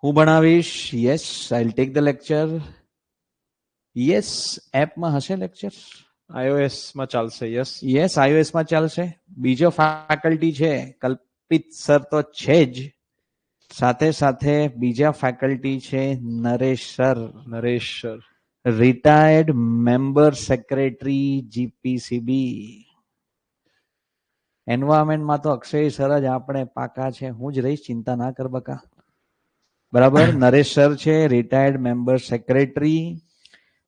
હું ભણાવીશ. Yes, I will take the lecture. Yes, એપમાં હશે લેક્ચર? iOS માં ચાલશે. યસ, યસ, iOS માં ચાલશે. બીજો ફેકલ્ટી છે કલ્પિત સર તો છે જ, સાથે સાથે બીજા ફેકલ્ટી છે Naresh sir. Naresh sir, retired member secretary GPCB. એન્વાયરમેન્ટમાં તો અક્ષય સર જ આપણે પાકા છે. હું જ રહીશ, ચિંતા ના કર બકા. બરાબર. નરેશ સર છે રિટાયર્ડ મેમ્બર સેક્રેટરી.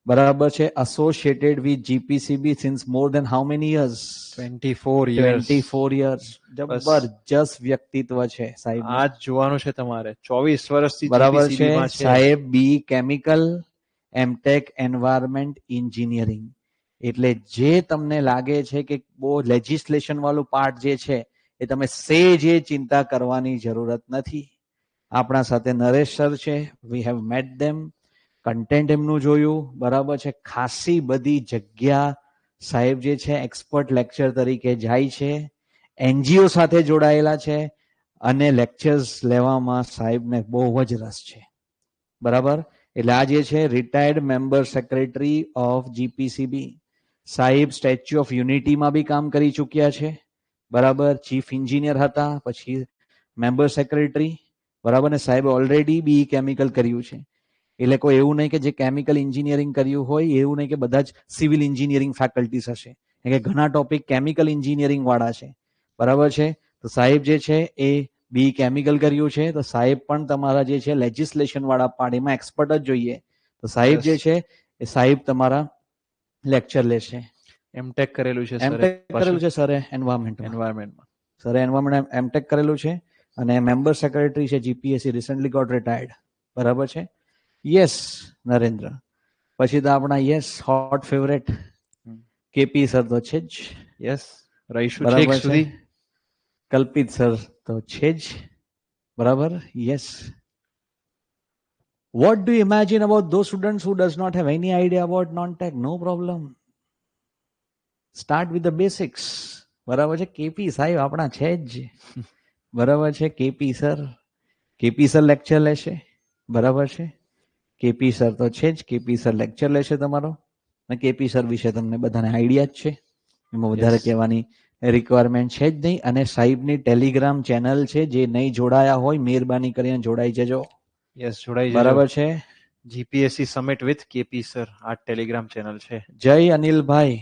બરાબર છે. Associated with GPCB since more than how many years? 24 years. જબરજસ્ત વ્યક્તિત્વ છે સાહેબ. આ જ જોવાનું છે તમારે. 24 વર્ષથી બરાબર છે. જીપીસીબી માં છે સાહેબ બી કેમિકલ, એમટેક એન્વાયરમેન્ટ એન્જિનિયરિંગ. એટલે જે તમને લાગે છે કે બહુ લેજિસ્લેશન વાળું પાર્ટ જે છે એ તમે સેજ ચિંતા કરવાની જરૂરત નથી. આપણા સાથે નરેશ સર છે. We have met them. Content એમનું જોયું. બરાબર છે. ખાસી બધી જગ્યા સાહેબ જે છે એક્સપર્ટ લેક્ચર તરીકે જાય છે. એનજીઓ સાથે જોડાયેલા છે અને લેક્ચર્સ લેવામાં સાહેબને બહુ જ રસ છે. બરાબર. એટલે આ જે છે retired member secretary of GPCB. સાહેબ સ્ટેચ્યુ ઓફ યુનિટીમાં બી કામ કરી ચૂક્યા છે. બરાબર. ચીફ એન્જિનિયર હતા, પછી મેમ્બર સેક્રેટરી. બરાબર. ને સાહેબ ઓલરેડી બી કેમિકલ કર્યું છે. એટલે કોઈ એવું નહીં કે જે કેમિકલ એન્જિનિયરિંગ કર્યું હોય એવું નહીં કે બધા જ સિવિલ એન્જિનિયરિંગ ફેકલ્ટીઝ હશે, કે ઘણા ટોપિક કેમિકલ એન્જિનિયરિંગ વાળા છે. બરાબર છે. તો સાહેબ જે છે એ બી કેમિકલ કર્યું છે. તો સાહેબ પણ તમારા જે છે લેજિસ્લેશન વાળા પાર્ટીમાં એક્સપર્ટ જ જોઈએ. તો સાહેબ જે છે એ સાહેબ તમારા લેક્ચર લેશે. એમટેક કરેલું છે સર. એમટેક કરેલું છે સર એન્વાયરમેન્ટમાં. સર એન્વાયરમેન્ટ એમટેક કરેલું છે અને મેમ્બર સેક્રેટરી છે જીપીએસસી, રિસેન્ટલી ગોટ રિટાયર્ડ. બરાબર છે. યસ નરેન્દ્ર. પછી તો આપણા yes hot favourite KP sir તો છે જ. યસ, રહીશું છેક બરાબર છે. સુધી. કલ્પિત સર તો છે જ. બરાબર. Yes. What do you imagine about those students who does not have any idea about non-tech? No problem. Start with the basics. બરાબર છે. કેપી સાહેબ આપણા છે જ. બરાબર છે. કેપી સર લેક્ચર લેશે. બરાબર છે. કેપી સર તો છે જ. કેપી સર લેક્ચર લેશે તમારો. અને કેપી સર વિશે તમને બધાને આઈડિયા જ છે, એમાં વધારે કહેવાની રિક્વાયરમેન્ટ છે જ નહીં. અને સાહેબની ટેલિગ્રામ ચેનલ છે, જે નહીં જોડાયા હોય મહેરબાની કરીને જોડાઈ જજો. યસ, જોડાઈ જજો. બરાબર છે. GPSC summit with KP sir આ ટેલિગ્રામ ચેનલ છે. જય અનિલભાઈ,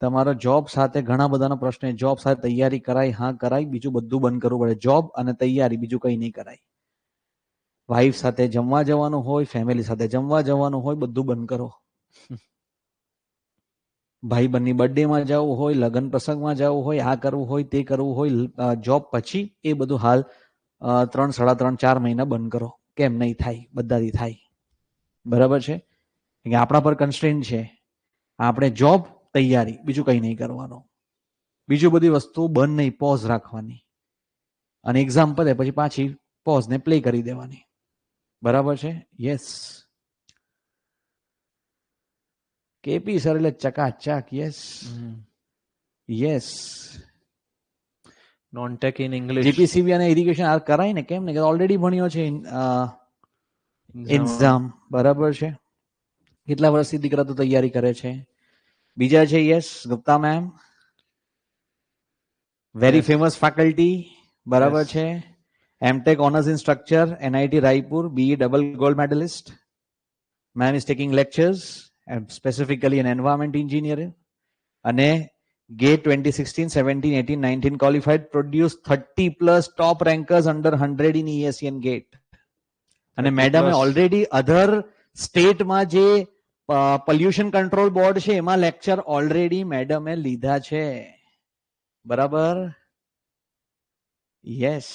તમારો જોબ સાથે ઘણા બધાનો પ્રશ્ન, જોબ સાથે તૈયારી કરાય? હા કરાય, બીજું બધું બંધ કરવું પડે. જોબ અને તૈયારી, બીજું કંઈ નહીં કરાય. વાઈફ સાથે જમવા જવાનું હોય, ફેમિલી સાથે જમવા જવાનું હોય, બધું બંધ કરો. ભાઈ બંધની બર્થડેમાં જવું હોય, લગ્ન પ્રસંગમાં જવું હોય, આ કરવું હોય, તે કરવું હોય, જોબ પછી એ બધું હાલ 3, 3.5, 4 મહિના બંધ કરો. કેમ નહીં થાય? બધાથી થાય. બરાબર છે. આપણા પર કન્સ્ટ્રેન્ટ છે. આપણે જોબ, તૈયારી, બીજું કંઈ નહીં કરવાનું. બીજું બધી વસ્તુ બંધ નહીં, પોઝ રાખવાની. અને એક્ઝામ પતે પછી પાછી પોઝ ને પ્લે કરી દેવાની. બરાબર છે. યસ, કેપી સર એટલે ચકાચક. Yes yes. Non tech in English. GPCB અને ઇરિગેશન આ કરાય ને, કેમ ને? ઓલરેડી ભણ્યો છે એક્ઝામ. બરાબર છે. કેટલા વર્ષથી દીકરા તો તૈયારી કરે છે. બીજા છે yes Gupta ma'am, very famous faculty. બરાબર છે. MTech honours in structure, NIT Raipur, BE double gold medallist. Ma'am is taking lectures specifically in environment engineering. અને GATE 2016, 17, 18, 19 qualified, produced 30+ top rankers under 100 in ESE and GATE. અને મેડમે already અધર સ્ટેટમાં જે pollution control board છે એમાં lecture already મેડમે લીધા છે. બરાબર. Yes.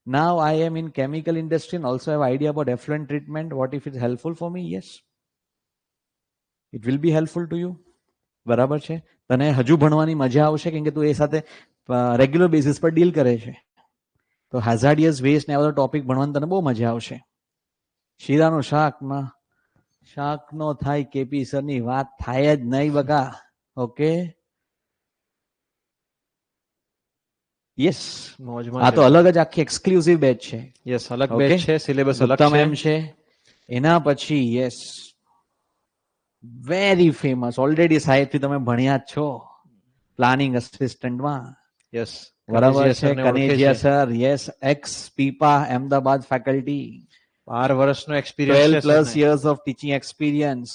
Now I am in chemical industry and also have idea about effluent treatment. What if it's helpful for me? Yes, it will be helpful to you. બરાબર છે. તને હજુ ભણવાની મજા આવશે, કેમ કે તું એ સાથે રેગ્યુલર બેસિસ પર ડીલ કરે છે. તો હાઝાર્ડિયસ વેસ્ટ ને આ બધો ટોપિક ભણવાની તને બહુ મજા આવશે. શીરાનું શાક નો થાય, કેપી સર ની વાત થાય જ નહીં બકા. ઓકે. યસ, આ તો અલગ જ આખી એક્સક્લુઝિવ બેચ છે. યસ, અલગ બેચ છે, સિલેબસ અલગ છે. એના પછી યસ, વેરી ફેમસ, ઓલરેડી સાહેબ થી તમે ભણ્યા જ છો પ્લાનિંગ અસિસ્ટન્ટમાં. યસ, બરાબર છે. કનેજિયા સર, યસ, એક્સ પીપા અમદાવાદ ફેકલ્ટી, 12 વર્ષનો એક્સપિરિયન્સ છે, 12+ years of teaching experience,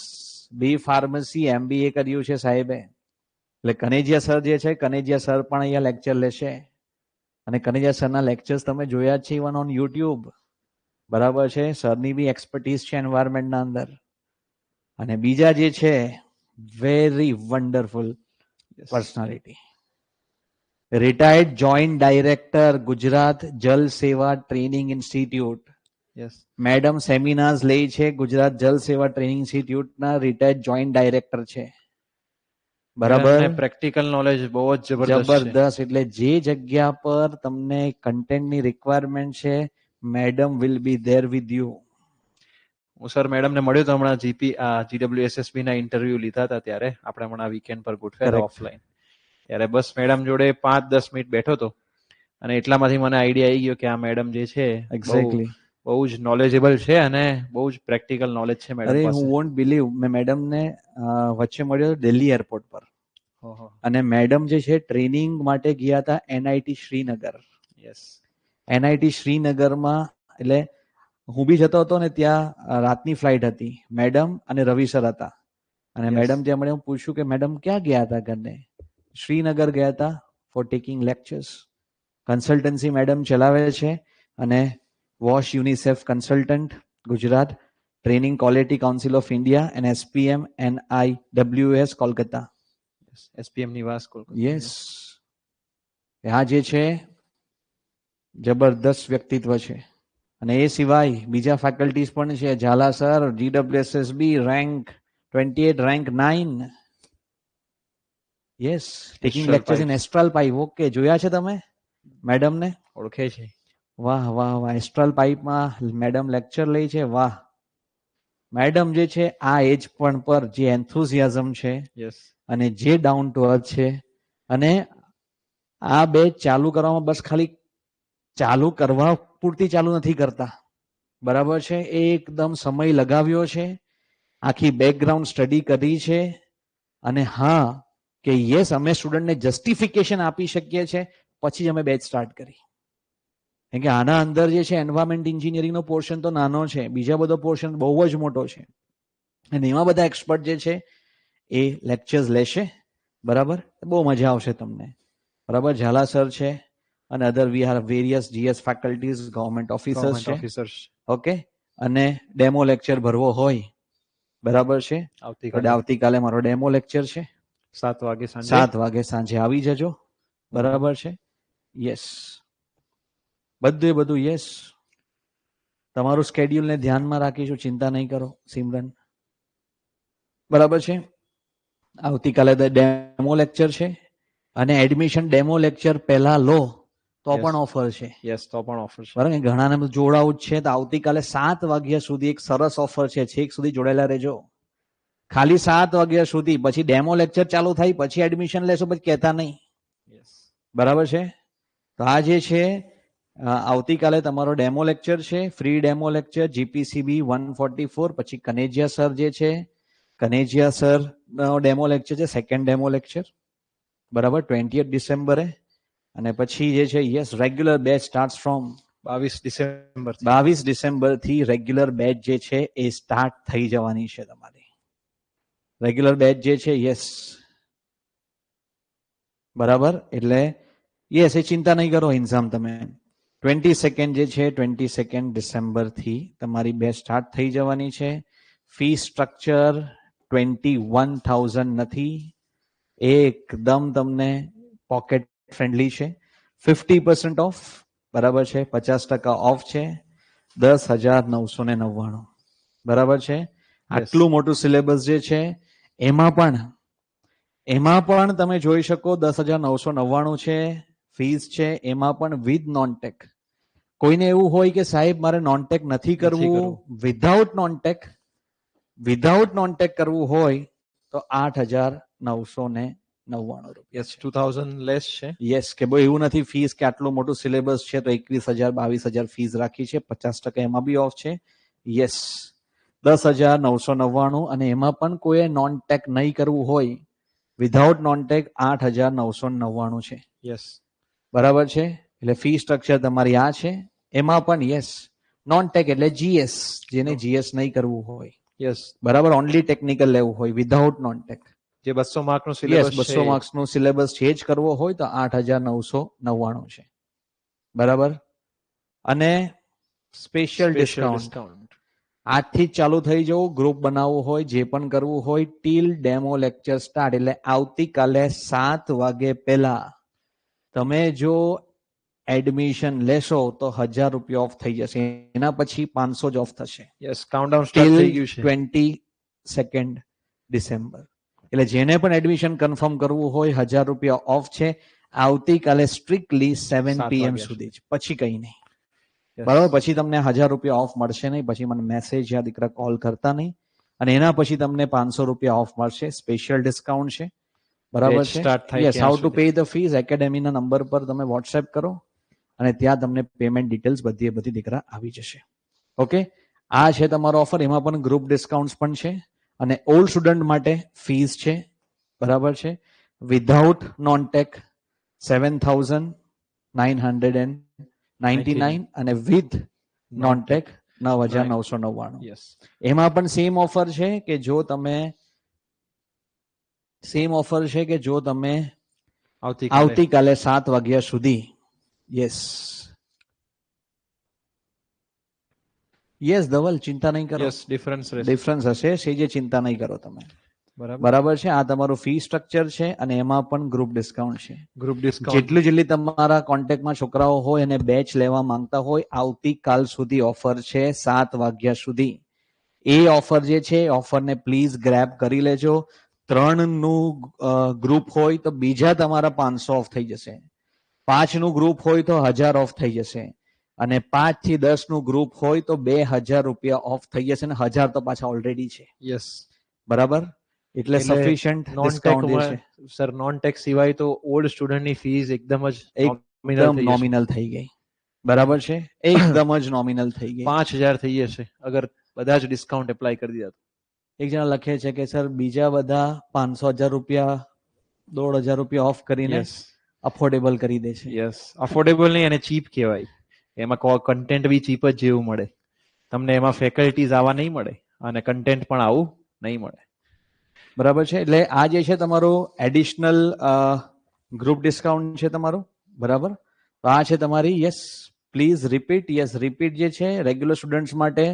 B pharmacy, MBA કર્યું છે સાહેબે. એટલે કનેજિયા સર જે છે, કનેજિયા સર પણ અહીંયા લેક્ચર લેશે. અને કનેજિયા સરના લેક્ચર્સ તમે જોયા જ છે ઇવન ઓન યુટ્યુબ. બરાબર છે. સરની બી એક્સપર્ટીઝ છે એન્વાયરમેન્ટના અંદર. અને બીજા જે છે, very wonderful personality, retired joint director, Gujarat Jal Seva Training Institute. Yes, madam seminars લે છે, ગુજરાત જલ સેવા ટ્રેનિંગ ઇન્સ્ટિટ્યૂટના રિટાયર્ડ જોઈન્ટ ડાયરેક્ટર છે. બરાબર. પ્રેક્ટિકલ નોલેજ બહુ જ જબરદસ્ત. એટલે જે જગ્યા પર તમને કન્ટેન્ટની રિક્વાયરમેન્ટ છે, madam will be there with you. હું સર મેડમ ને મળ્યો તો હમણાં GWSSB ના ઇન્ટરવ્યુ લીધા હતા ત્યારે આપણે હમણાં વીકેન્ડ પર ગોઠવ્યા ઓફલાઈન. ત્યારે બસ મેડમ જોડે 5-10 મિનિટ બેઠો હતો અને એટલામાંથી મને આઈડિયા આવી ગયો કે આ મેડમ જે છે એક્ઝેક્ટલી બહુ જ નોલેજેબલ છે અને બહુ જ પ્રેક્ટિકલ નોલેજ છે મેડમ પાસે. હું વોન્ટ બિલીવ, મેં મેડમ ને વચ્ચે મળ્યો દિલ્હી એરપોર્ટ પર. અને મેડમ જે છે ટ્રેનિંગ માટે ગયા હતા એનઆઈટી શ્રીનગર. યસ, એનઆઈટી શ્રીનગરમાં. એટલે હું બી જતો હતો ને, ત્યાં રાતની ફ્લાઇટ હતી. મેડમ અને રવિ સર હતા. અને મેડમ ત્યાં મને પૂછ્યું કે મેડમ ક્યાં ગયા હતા ઘરને? શ્રીનગર ગયા હતા for taking lectures. Consultancy madam ચલાવે છે અને વોશ UNICEF consultant Gujarat, training quality council of India અને SPM NIWS Kolkata. SPM Niwas Kolkata. Yes, આ જે છે જબરદસ્ત વ્યક્તિત્વ છે. અને એ સિવાય બીજા ફેકલ્ટીઝ પણ છે. Zala sir, GWSSB rank 28, rank 9. Yes, taking lectures in Astral pipe. Okay, જોયા છે તમે મેડમ ને? ઓળખે છે. વાહ વાહ વાહ. એસ્ટ્રલ પાઇપમાં મેડમ લેક્ચર લે છે. વાહ. મેડમ જે છે આ એજ પણ પર જે એન્થુઝિયાઝમ છે અને જે ડાઉન ટુ અર્થ છે, અને આ બે ચાલુ કરવામાં બસ ખાલી ચાલુ કરવા પૂરતી ચાલુ નથી કરતા. બરાબર છે. એકદમ સમય લગાવ્યો છે, આખી બેકગ્રાઉન્ડ સ્ટડી કરી છે. અને હા, કે યસ અમે સ્ટુડન્ટને જસ્ટિફિકેશન આપી શકીએ છીએ, પછી જ અમે બેચ સ્ટાર્ટ કરી. કેમ કે આના અંદર જે છે એન્વાયરમેન્ટ એન્જિનિયરિંગનો પોર્શન તો નાનો છે, બીજા બધો પોર્શન બહુ જ મોટો છે, અને એમાં બધા એક્સપર્ટ જે છે એ લેક્ચર્સ લેશે. બરાબર, બહુ મજા આવશે તમને. બરાબર, ઝાલા સર છે અને other we are various GS faculties, government officers છે. ઓકે, અને ડેમો લેક્ચર ભરવો હોય, બરાબર છે, આવતીકાલે મારો ડેમો લેક્ચર છે 7 વાગે સાંજે. 7 વાગે સાંજે આવી જજો. બરાબર છે, યસ, બધું યસ. તમારું સ્કેડ્યુલને ધ્યાનમાં રાખીશું, ચિંતા નહીં કરો સિમરન. બરાબર છે, આવતીકાલે ડેમો લેક્ચર છે, અને એડમિશન ડેમો લેક્ચર પહેલા લો તો પણ ઓફર છે. યસ, તો પણ ઓફર છે. બરાબર, ઘણાને જોડાવું જ છે, તો આવતીકાલે 7 વાગ્યા સુધી એક સરસ ઓફર છે, છેક સુધી જોડાયેલા રહેજો. ખાલી 7 વાગ્યા સુધી, પછી ડેમો લેક્ચર ચાલુ થાય પછી એડમિશન લેશો, પછી કહેતા નહીં. બરાબર છે, તો આ જે છે આવતીકાલે તમારો ડેમો લેક્ચર છે, ફ્રી ડેમો લેક્ચર જીપીસીબી 144. પછી કનેજિયા સર જે છે, કનેજિયા સર ડેમો લેક્ચર છે, સેકન્ડ ડેમો લેક્ચર. બરાબર, 20 ડિસેમ્બરે. અને પછી જે છે yes regular batch start from 22 December થી રેગ્યુલર બેચ જે છે એ સ્ટાર્ટ થઈ જવાની છે તમારી. રેગ્યુલર બેચ જે છે, યસ, બરાબર. એટલે યસ, એ ચિંતા નહીં કરો ઇન્ઝામ. તમે 22 જે છે 22 ડિસેમ્બર થી તમારી બેચ સ્ટાર્ટ થઈ જવાની છે. ફી સ્ટ્રક્ચર 21,000 નથી, એકદમ તમને પોકેટ ફ્રેન્ડલી છે. 50% ઓફ, બરાબર છે, 50% ઓફ છે, 10,999. બરાબર છે. આટલું મોટું સિલેબસ જે છે એમાં પણ તમે જોઈ શકો 10,999 છે ફીસ છે, એમાં પણ વિથ નોનટેક. કોઈને એવું હોય કે સાહેબ મારે નોનટેક નથી કરવું, વિધાઉટ નોનટેક કરવું હોય તો 8,999 રૂપિયા. 2,000 લેસ છે. યસ, કે ભાઈ એવું નથી ફીસ કે આટલું મોટું સિલેબસ છે તો 21,000 22,000 ફીસ રાખી છે, 50% એમાં બી ઓફ છે. યસ, 10,999, અને એમાં પણ કોઈ નોનટેક નહીં કરવું હોય, વિધાઉટ નોનટેક 8,999 છે. યસ, બરાબર છે. એટલે ફી સ્ટ્રક્ચર તમારી આ છે. એમાં પણ યસ નોનટેક એટલે જીએસ, જેને જીએસ નહીં કરવું હોય, યસ, બરાબર, ઓનલી ટેકનિકલ લેવું હોય વિધાઉટ નોનટેક, જે 200 માર્કનો સિલેબસ છે, 200 માર્ક્સનો સિલેબસ ચેન્જ કરવો હોય તો 8,999 છે. બરાબર. અને સ્પેશિયલ ડિસ્કાઉન્ટ આજથી જ ચાલુ થઈ જવું. ગ્રુપ બનાવવું હોય, જે પણ કરવું હોય, ટીલ ડેમો લેક્ચર સ્ટાર્ટ, એટલે આવતીકાલે 7 વાગે પહેલા તમે જો એડમિશન લેશો તો 1,000 રૂપિયા ઓફ થઈ જશે. એના પછી 500 જ ઓફ થશે. યસ, કાઉન્ટડાઉન સ્ટાર્ટ થઈ ગયું છે 22 ડિસેમ્બર. એટલે જેને પણ એડમિશન કન્ફર્મ કરવું હોય 1,000 રૂપિયા ઓફ છે. આવતીકાલે સ્ટ્રિક્ટલી 7 PM સુધી જ, પછી કઈ નહીં. બરાબર, પછી તમને 1,000 રૂપિયા ઓફ મળશે નહીં. પછી મને મેસેજ યા દીકરા કોલ કરતા નહીં. અને એના પછી તમને 500 રૂપિયા ઓફ મળશે. સ્પેશિયલ ડિસ્કાઉન્ટ છે. બરાબર છે. Yes, how to pay the fees એકેડેમીના નંબર પર તમે વોટ્સએપ કરો અને ત્યાં તમને પેમેન્ટ ડિટેલ્સ બધી દીકરા આવી જશે. ઓકે, આ છે તમારો ઓફર. એમાં પણ ગ્રુપ ડિસ્કાઉન્ટ પણ છે, અને ઓલ્ડ સ્ટુડન્ટ માટે ફીસ છે. બરાબર છે. વિધાઉટ નોનટેક 7,999 અને વિથ નોનટેક 9,999. એમાં પણ સેમ ઓફર છે કે જો તમે આવતીકાલે 7 વાગ્યા સુધી, યસ ધવલ, ચિંતા નહીં કરો. ડિફરન્સ હશે, સેજે ચિંતા નહીં કરો તમે. બરાબર છે. આ તમારું ફી સ્ટ્રક્ચર છે, અને એમાં પણ ગ્રુપ ડિસ્કાઉન્ટ છે. જેટલી તમારા કોન્ટેક્ટમાં છોકરાઓ હોય અને બેચ લેવા માંગતા હોય, આવતીકાલ સુધી ઓફર છે, 7 વાગ્યા સુધી. એ ઓફર જે છે, ઓફરને પ્લીઝ ગ્રેબ કરી લેજો. 3 નું ગ્રુપ હોય તો બીજા તમારા 500 ઓફ થઈ જશે. 5 નું ગ્રુપ હોય તો 1,000 ઓફ થઈ જશે. અને 5 થી 10 નું ગ્રુપ હોય તો 2,000 રૂપિયા ઓફ થઈ જશે. અને 1,000 તો પાછા ઓલરેડી છે. યસ, બરાબર. એટલે સફિશિયન્ટ ડિસ્કાઉન્ટ છે. સર, નોનટેક સિવાય તો ઓલ્ડ સ્ટુડન્ટની ફીસ એકદમ નોમિનલ થઈ ગઈ. બરાબર છે, એકદમ જ નોમિનલ થઈ ગઈ. 5,000 થઈ જશે અગર બધા જ ડિસ્કાઉન્ટ એપ્લાય કરી દીધા. એક જણા લખે છે કે સર બીજા બધા 500,000 રૂપિયા ₹1,500 ઓફ કરીને યસ અફોર્ડેબલ કરી દે છે. યસ અફોર્ડેબલ નહીં અને ચીપ કહેવાય. એમાં કન્ટેન્ટ બી ચીપ જ જેવું મળે. તમને એમાં ફેકલ્ટીઝ આવા નહીં મળે અને કન્ટેન્ટ પણ આવું નહીં મળે. બરાબર છે. એટલે આ જે છે તમારું એડિશનલ ગ્રુપ ડિસ્કાઉન્ટ છે તમારું. બરાબર. તો આ છે તમારી yes please repeat. Yes repeat જે છે રેગ્યુલર સ્ટુડન્ટ્સ માટે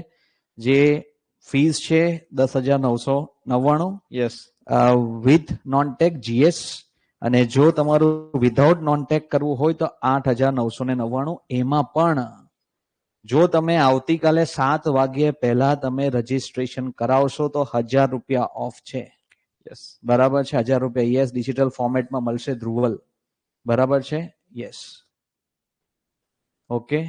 જે ફીસ છે 10,999 yes with non tech GS, અને જો તમારું વિધાઉટ નોન ટેક કરવું હોય તો 8,999. એમાં પણ જો તમે આવતીકાલે 7 વાગ્યે પહેલા તમે રજીસ્ટ્રેશન કરાવશો તો ₹1,000 ઓફ છે. યસ બરાબર છે. ₹1,000 યસ ડિજિટલ ફોર્મેટમાં મળશે ધ્રુવલ. બરાબર છે. Yes okay.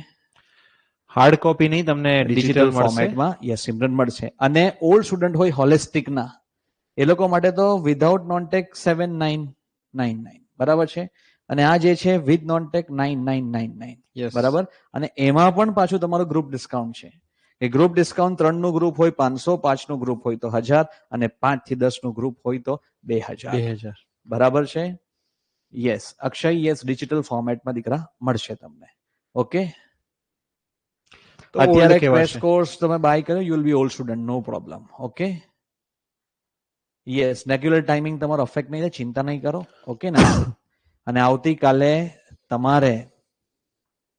હાર્ડ કોપી નહીં તમને ડિજિટલ ડિજિટલ મળશે. ફોર્મેટમાં યસ સિમરન મળશે. અને ઓલ્ડ સ્ટુડન્ટ હોય હોલિસ્ટિક ના એ લોકો માટે તો વિધાઉટ નોન ટેક 7,999. બરાબર છે. અને આ જે છે વિથ નોન ટેક 9,999. યસ બરાબર. અને એમાં પણ પાછું તમારું ગ્રુપ ડિસ્કાઉન્ટ છે. એ ગ્રુપ ડિસ્કાઉન્ટ 3 નું ગ્રુપ હોય 500, 5 નું ગ્રુપ હોય તો 1,000 અને 5 થી 10 નું ગ્રુપ હોય તો 2,000. 2,000. બરાબર છે. યસ અક્ષય યસ ડિજિટલ ફોર્મેટમાં દીકરા મળશે તમને. ઓકે. તો અત્યારે old કહેવાશે. ક્રેશ કોર્સ તમે બાય કર્યો you will be old student no problem. Okay. Yes regular timing તમારો અફેક્ટ નહીં થાય, ચિંતા નહીં કરો. ઓકે ને. અને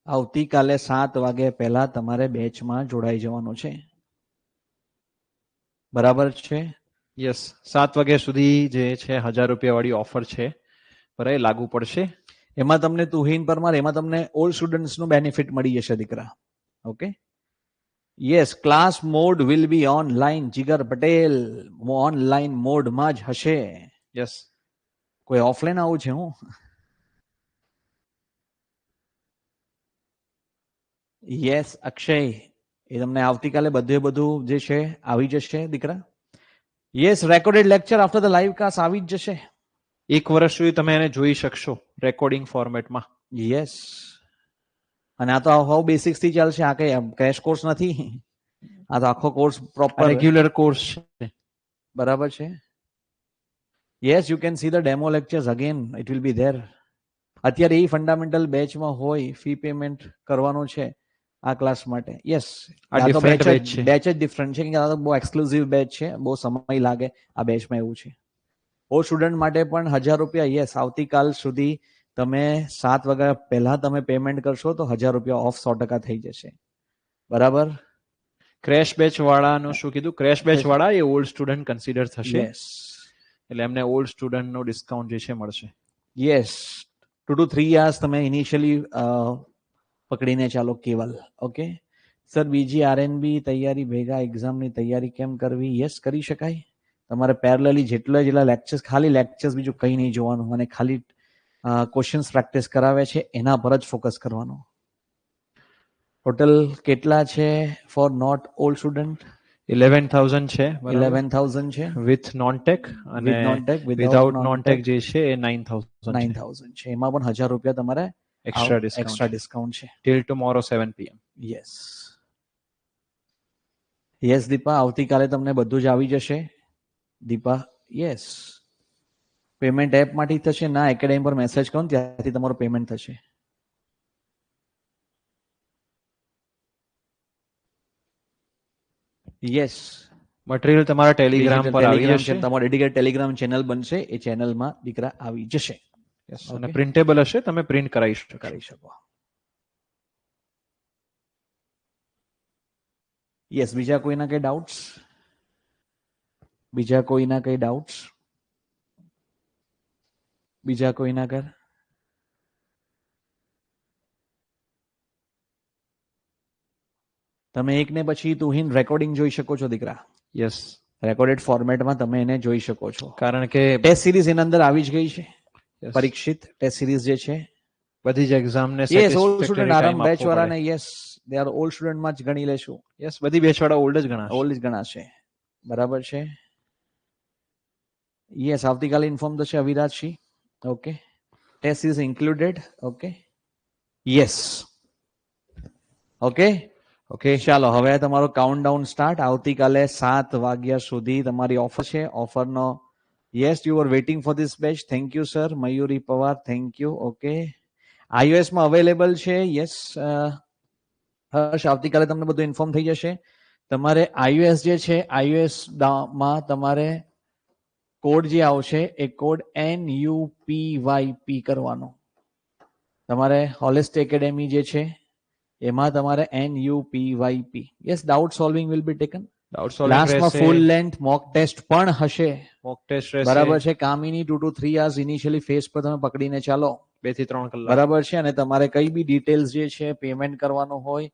આવતીકાલે 7 વાગે પહેલા તમારે બેચમાં જોડાઈ જવાનું છે. બરાબર છે. યસ 7 વાગ્યા સુધી જે છે ₹1,000 વાળી ઓફર છે બરાબર એ લાગુ પડશે. એમાં તમને તુહિન પરમાર એમાં તમને ઓલ્ડ સ્ટુડન્ટ્સ નું બેનિફિટ મળી જશે દીકરા. Okay. Yes class mode will be online. Jigar Patel online મોડમાં જ હશે. યસ કોઈ ઓફલાઈન આવું છે હું? યસ અક્ષય એ તમને આવતીકાલે બધું જે છે આવી જશે દીકરા. Yes recorded lecture after the live class આવી જ જશે. 1 વર્ષ સુધી તમે એને જોઈ શકશો રેકોર્ડિંગ ફોર્મેટમાં. યસ. અને આ તો હાઉ બેસિક્સ થી ચાલશે. આ કઈ ક્રેશ કોર્સ નથી. આ તો આખો કોર્સ પ્રોપર રેગ્યુલર કોર્સ છે. બરાબર છે. Yes you can see the demo lectures again it will be there. અત્યારે એ ફંડામેન્ટલ બેચમાં હોય ફી પેમેન્ટ કરવાનું છે આ ક્લાસ માટે. યસ આ different batch છે. બેચ જ ડિફરન્ટ છે કે આ તો બહુ એક્સક્લુઝિવ બેચ છે. બહુ સમય લાગે આ બેચમાં એવું છે. ઓ સ્ટુડન્ટ માટે પણ ₹1,000 યસ આવતીકાલ સુધી તમે 7 વાગ્યા પહેલા તમે પેમેન્ટ કરશો તો ₹1,000 ઓફ 100% થઈ જશે. બરાબર. ક્રેશ બેચ વાળાનું શું કીધું? ક્રેશ બેચ વાળા એ ઓલ્ડ સ્ટુડન્ટ કન્સિડર થશે યસ એટલે એમને ઓલ્ડ સ્ટુડન્ટ નો ડિસ્કાઉન્ટ જે છે મળશે. યસ 2 to 3 hours તમે ઇનિશિયલી પકડીને ચાલો કેવલ. ઓકે. સર બીજી આરએનબી તૈયારી ભેગા એક્ઝામની તૈયારી કેમ કરવી? યસ કરી શકાય. તમારે પેરેલલી જેટલા લેક્ચર્સ ખાલી લેક્ચર્સ બીજું કંઈ નહીં જોવાનું અને ખાલી ક્વેશ્ચન્સ પ્રેક્ટિસ કરાવે છે એના પર જ ફોકસ કરવાનું. ટોટલ કેટલા છે ફોર નોટ ઓલ્ડ સ્ટુડન્ટ? 11,000 છે 11,000 છે વિથ નોન ટેક અને With non-tech, without without non non-tech tech જે છે એ 9,000 છે. 9,000 છે. એમાં પણ ₹1,000 તમારે એક્સ્ટ્રા એક્સ્ટ્રા ડિસ્કાઉન્ટ ડિસ્કાઉન્ટ છે. Till tomorrow 7 PM. Yes yes Deepa આવતીકાલે તમને બધું જ આવી જશે. દીપા યસ પેમેન્ટ એપ માંથી થશે ના એકેડેમી પર મેસેજ કરો ને ત્યાંથી તમારું પેમેન્ટ થશે. યસ મટીરિયલ તમારા ટેલિગ્રામ પર આવી જશે. તમારું ડેડિકેટેડ ટેલિગ્રામ ચેનલ બનશે. એ ચેનલમાં દીકરા આવી જશે. Yes, અને પ્રિન્ટેબલ હશે તમે પ્રિન્ટ કરાવી શકો. યસ બીજા કોઈના કઈ ડાઉટ્સ? બીજા કોઈના કઈ ડાઉટ્સ? બીજા કોઈના કર? તમે એક ને પછી તુહિન રેકોર્ડિંગ જોઈ શકો છો દીકરા. યસ રેકોર્ડેડ ફોર્મેટમાં તમે એને જોઈ શકો છો. કારણ કે ટેસ્ટ સિરીઝ એની અંદર આવી જ ગઈ છે. Yes, પરીક્ષિત ટેસ્ટ સિરીઝ જે છે બધી જ એક્ઝામ ને યસ ઓલ્ડ સ્ટુડન્ટ આરામ બેચ વાળાને yes they R old student માં જ ગણી લેશું. યસ બધી બેચ વાળા ઓલ્ડ જ ગણાશે. ઓલ્ડ જ ગણાશે. બરાબર છે. યસ આવતીકાલે ઇન્ફોર્મ થશે Avirajsinh. Okay test series included. Okay yes okay okay ચાલો હવે તમારો કાઉન્ટડાઉન સ્ટાર્ટ. આવતીકાલે 7 વાગ્યા સુધી તમારી ઓફર છે. ઓફરનો yes, you are waiting for this batch. Thank you sir. Mayuri Pawar, thank you. Okay, iOS માં અવેલેબલ છે. યસ હર્ષ, આવતીકાલે તમને બધું ઇન્ફોર્મ થઈ જશે. તમારે iOS જે છે, iOS માં તમારે કોડ જે આવશે એ કોડ NUPYP કરવાનો. તમારે હોલિસ્ટિક એકેડેમી જે છે એમાં તમારે NUPYP. Yes, doubt solving will be taken. Doubt solving લાસ્ટમાં રહેશે, ફૂલ લેન્થ મોક ટેસ્ટ પણ હશે. મોક ટેસ્ટ રહેશે, બરાબર છે. Kamini 2 to 3 hours initially face પર તમે પકડીને ચાલો. 2 થી 3 કલાક. બરાબર છે. અને તમારે કઈ બી ડિટેલ્સ જે છે પેમેન્ટ કરવાનું હોય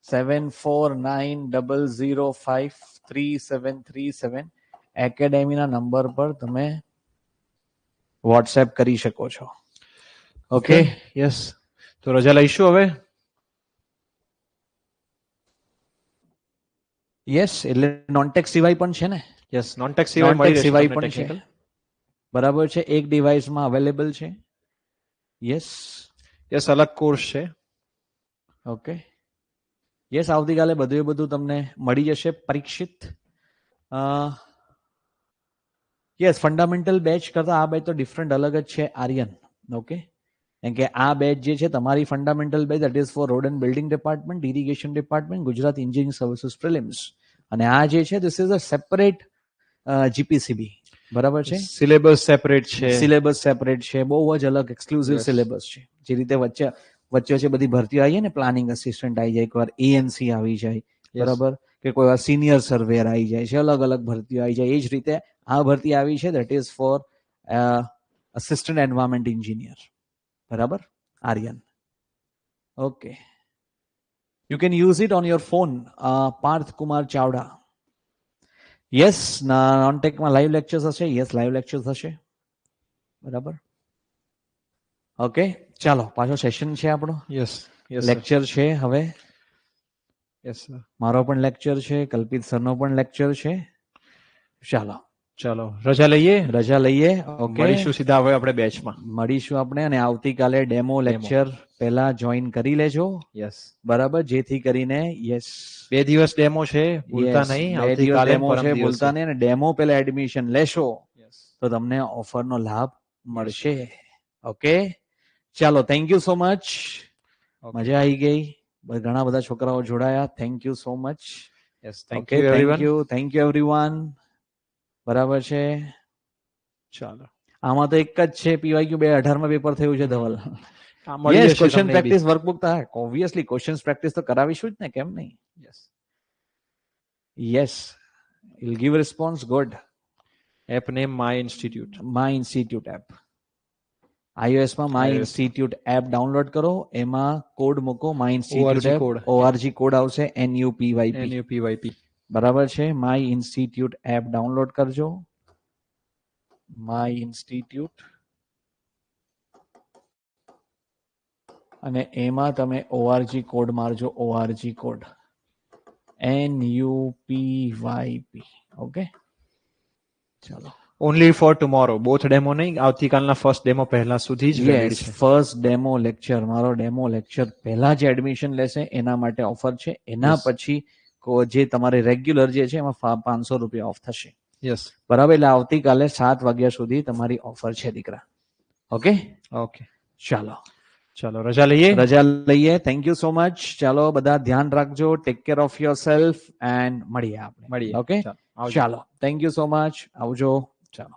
7490053737 એકેડેમીના નંબર પર તમે વોટ્સએપ કરી શકો છો. Okay, yes. તો રજા લઈશું હવે. યસ, એટલે નોન ટેક્સ સિવાય પણ છે ને. યસ, નોન ટેક્સ સિવાય મળી Non-tax રહેશે સિવાય તમને પણ છે. ટેકનિકલ. બરાબર છે. એક ડિવાઇસમાં અવેલેબલ છે. યસ, યસ, અલગ કોર્સ છે. ઓકે, યસ, આવતીકાલે બધું તમને મળી જશે. પરીક્ષિત, યસ, ફંડામેન્ટલ બેચ કરતા આ બેચ તો ડિફરન્ટ અલગ જ છે આર્યન. ઓકે, કેમ કે આ બેચ જે છે તમારી fundamental batch that is four road and building department, irrigation department, Gujarat engineering services prelims. અને આ જે છે this is a separate GPCB. બરાબર છે. સિલેબસ સેપરેટ છે. સિલેબસ સેપરેટ છે. બહુ જ અલગ એક્સક્લુઝિવ Yes. સિલેબસ છે. જે રીતે વચ્ચે બધી ભરતીઓ આવી જાય ને, પ્લાનિંગ અસિસ્ટન્ટ આવી જાય, એકવાર એએનસી આવી જાય, Yes. બરાબર, કે કોઈ વાર સિનિયર સર્વેયર આવી જાય છે, અલગ અલગ ભરતીઓ આવી જાય. એ જ રીતે આ ભરતી આવી છે that is for assistant environment engineer. બરાબર, Aryan. Okay, you can use it on your phone. Parth Kumar Chavda. Yes, નોનટેકમાં લાઈવ લેક્ચર્સ હશે. યસ, લાઈવ લેક્ચર્સ હશે. બરાબર, ઓકે, ચાલો પાછો સેશન છે આપણો. યસ, યસ, લેક્ચર છે હવે. Yes sir. મારો પણ લેક્ચર છે, કલ્પિત સરનો પણ લેક્ચર છે. ચાલો ચાલો રજા લઈએ. રજા લઈએ. ઓકે, મળીશું સીધા હવે આપણે બેચમાં. મળીશું આપણે. અને આવતીકાલે ડેમો લેક્ચર પહેલા જોઈન કરી લેજો. યસ, બરાબર, જેથી કરીને યસ 2 દિવસ ડેમો છે, ભૂલતા નહીં. આવતીકાલે ડેમો છે, ભૂલતા નહીં. અને ડેમો પહેલા એડમિશન લેશો યસ, તો તમને ઓફરનો લાભ મળશે. ઓકે, ચાલો, થેન્ક યુ સો મચ. મજા આવી ગઈ. ઘણા બધા છોકરાઓ જોડાયા. Thank you so much. Yes, thank okay, you everyone. Thank you everyone. બરાબર છે. ચાલો, આમાં તો એક જ છે પીવાયક્યુ 2018 માં પેપર થયું છે ધવલ. આ મળી યસ, જશે ક્વેશ્ચન તમને પ્રેક્ટિસ વર્કબુક તો ઓબ્વિયસલી ક્વેશ્ચન પ્રેક્ટિસ તો કરાવીશું જ ને, કેમ નહીં. Yes, yes, will give response. Good. App name my institute. My institute app. iOS માં my iOS. Institute app download કરો. એમાં કોડ મૂકો my ORG institute code. ORG code આવશે NUPYP. NUPYP. બરાબર છે. માય ઇન્સ્ટિટ્યૂટ એપ ડાઉનલોડ કરજો. My institute, અને એમાં તમે ORG કોડ મારજો. ORG code NUPYP. ઓકે, ચાલો. Only for tomorrow. Both demo નહીં, આવતીકાલના ફર્સ્ટ ડેમો પહેલા સુધી જ વેલિડ યસ, છે. ફર્સ્ટ ડેમો લેક્ચર, મારો ડેમો લેક્ચર પહેલા જે એડમિશન લેશે એના માટે ઓફર છે. એના Yes. પછી જે તમારે રેગ્યુલર જે છે એમાં 500 રૂપિયા ઓફ થશે. યસ, બરાબર, એટલે આવતીકાલે 7 વાગ્યા સુધી તમારી ઓફર છે દીકરા. ઓકે, ઓકે, ચાલો ચાલો રજા લઈએ. રજા લઈએ. Thank you so much. ચાલો, બધા ધ્યાન રાખજો. Take care of your self and મળીએ આપણે. મળીએ. ઓકે, ચાલો, આવજો. ચાલો, થેન્ક યુ સો મચ. આવજો. ચાલો.